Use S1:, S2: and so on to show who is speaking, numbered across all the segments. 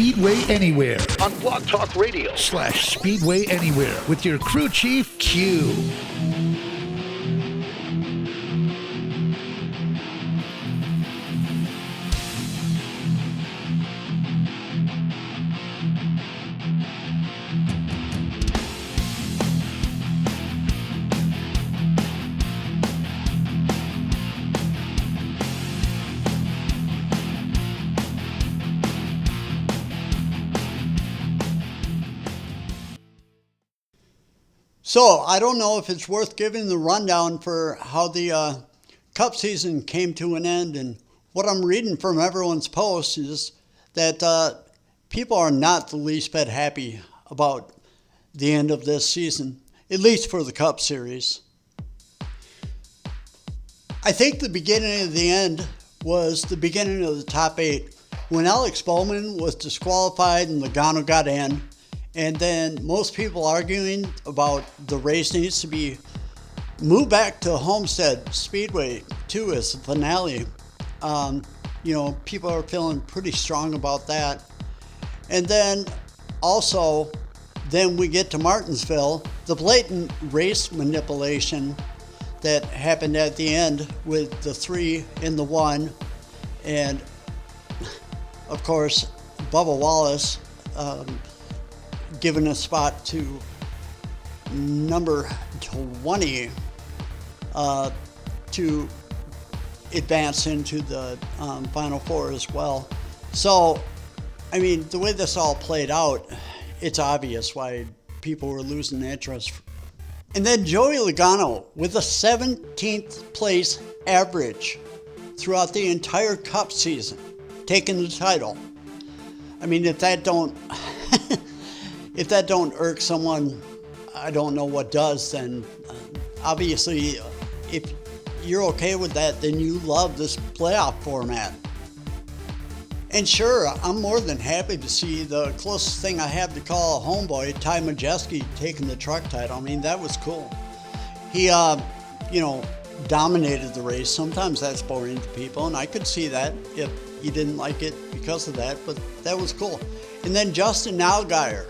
S1: Speedway Anywhere
S2: on Blog Talk Radio
S1: /Speedway Anywhere with your crew chief, Q.
S3: So, I don't know if it's worth giving the rundown for how the Cup season came to an end. And what I'm reading from everyone's posts is that people are not the least bit happy about the end of this season, at least for the Cup Series. I think the beginning of the end was the beginning of the top 8. When Alex Bowman was disqualified and Logano got in, and then most people arguing about the race needs to be moved back to Homestead Speedway too as the finale. People are feeling pretty strong about that. And then also, then we get to Martinsville, the blatant race manipulation that happened at the end with the 3 and the 1. And of course, Bubba Wallace given a spot to number 20 to advance into the Final Four as well. So, I mean, the way this all played out, it's obvious why people were losing interest. And then Joey Logano with a 17th place average throughout the entire Cup season, taking the title. I mean, if that don't irk someone, I don't know what does. Then obviously, if you're okay with that, then you love this playoff format. And sure, I'm more than happy to see the closest thing I have to call a homeboy, Ty Majeski, taking the truck title. I mean, that was cool. He, dominated the race. Sometimes that's boring to people, and I could see that if you didn't like it because of that, but that was cool. And then Justin Allgaier,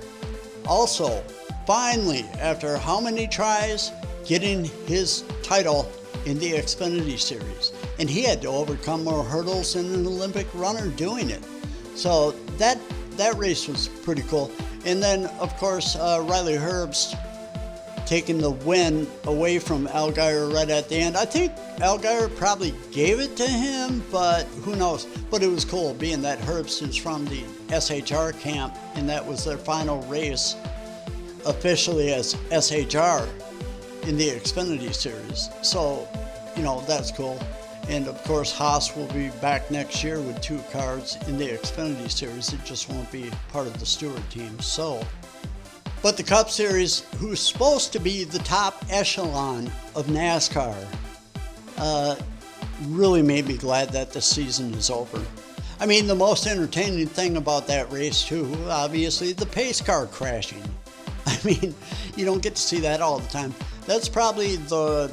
S3: also, finally, after how many tries, getting his title in the Xfinity Series. And he had to overcome more hurdles than an Olympic runner doing it. So that race was pretty cool. And then, of course, Riley Herbst taking the win away from Allgaier right at the end. I think Allgaier probably gave it to him, but who knows. But it was cool, being that Herbst is from the SHR camp, and that was their final race officially as SHR in the Xfinity Series. So, that's cool. And of course, Haas will be back next year with 2 cars in the Xfinity Series. It just won't be part of the Stewart team. But the Cup Series, who's supposed to be the top echelon of NASCAR, really made me glad that the season is over. I mean, the most entertaining thing about that race, too, obviously, the pace car crashing. I mean, you don't get to see that all the time. That's probably the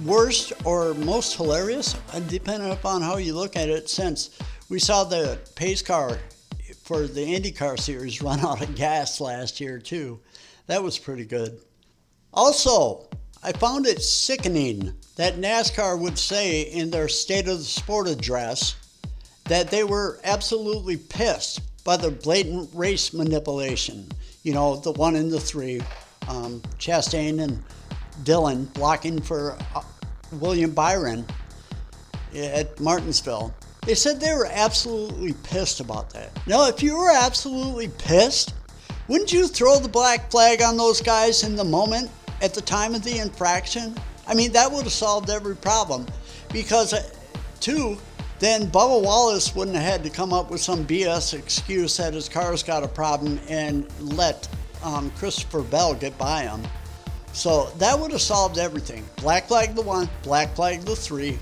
S3: worst or most hilarious, depending upon how you look at it, since we saw the pace car for the IndyCar series run out of gas last year too. That was pretty good. Also, I found it sickening that NASCAR would say in their State of the Sport address that they were absolutely pissed by the blatant race manipulation. The 1 and the 3, Chastain and Dillon blocking for William Byron at Martinsville. They said they were absolutely pissed about that. Now, if you were absolutely pissed, wouldn't you throw the black flag on those guys in the moment at the time of the infraction? I mean, that would have solved every problem. Because, then Bubba Wallace wouldn't have had to come up with some BS excuse that his car's got a problem and let Christopher Bell get by him. So that would have solved everything. Black flag the 1, black flag the 3,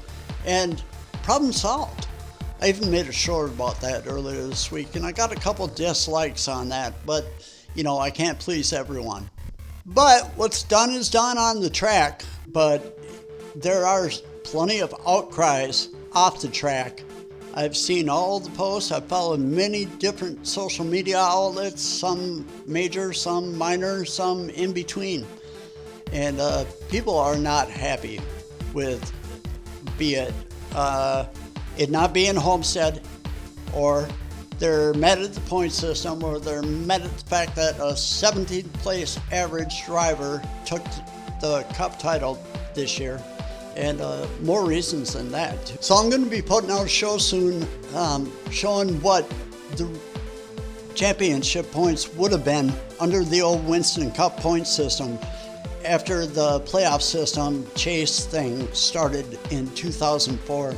S3: and problem solved. I even made a short about that earlier this week, and I got a couple dislikes on that, but, I can't please everyone. But what's done is done on the track, but there are plenty of outcries off the track. I've seen all the posts. I've followed many different social media outlets, some major, some minor, some in between. And people are not happy with be it not being Homestead, or they're mad at the point system, or they're mad at the fact that a 17th place average driver took the Cup title this year, and more reasons than that. So I'm going to be putting out a show soon showing what the championship points would have been under the old Winston Cup point system after the playoff system chase thing started in 2004.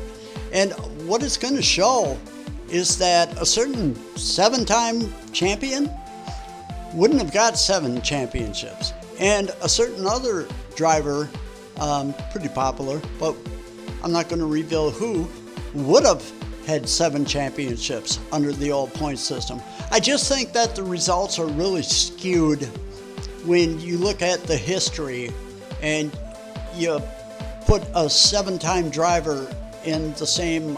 S3: And what it's going to show is that a certain 7-time champion wouldn't have got 7 championships. And a certain other driver, pretty popular, but I'm not going to reveal who, would have had 7 championships under the old point system. I just think that the results are really skewed when you look at the history and you put a 7-time driver in the same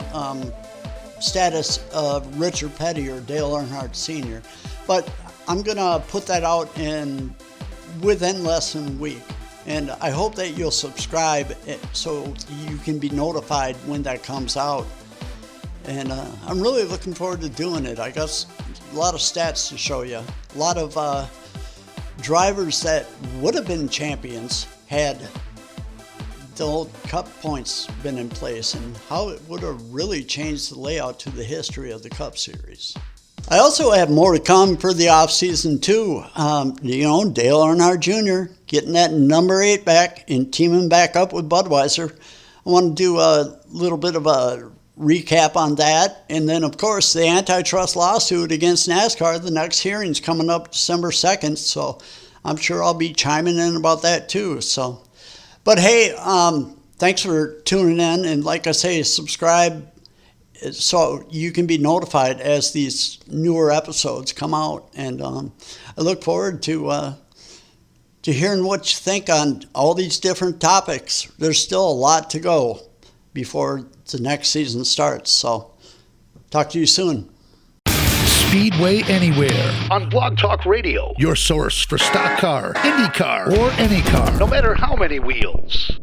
S3: status of Richard Petty or Dale Earnhardt Sr. But I'm going to put that out within less than a week. And I hope that you'll subscribe so you can be notified when that comes out. And I'm really looking forward to doing it. I got a lot of stats to show you. A lot of drivers that would have been champions had the old Cup points been in place, and how it would have really changed the layout to the history of the Cup Series. I also have more to come for the off season too. Dale Earnhardt Jr. getting that number 8 back and teaming back up with Budweiser. I want to do a little bit of a recap on that, and then of course the antitrust lawsuit against NASCAR. The next hearing's coming up December 2nd, so I'm sure I'll be chiming in about that too. But hey, thanks for tuning in, and like I say, subscribe so you can be notified as these newer episodes come out. And I look forward to hearing what you think on all these different topics. There's still a lot to go before the next season starts. So talk to you soon.
S1: Speedway Anywhere.
S2: On Blog Talk Radio.
S1: Your source for stock car, Indy car, or any car.
S2: No matter how many wheels.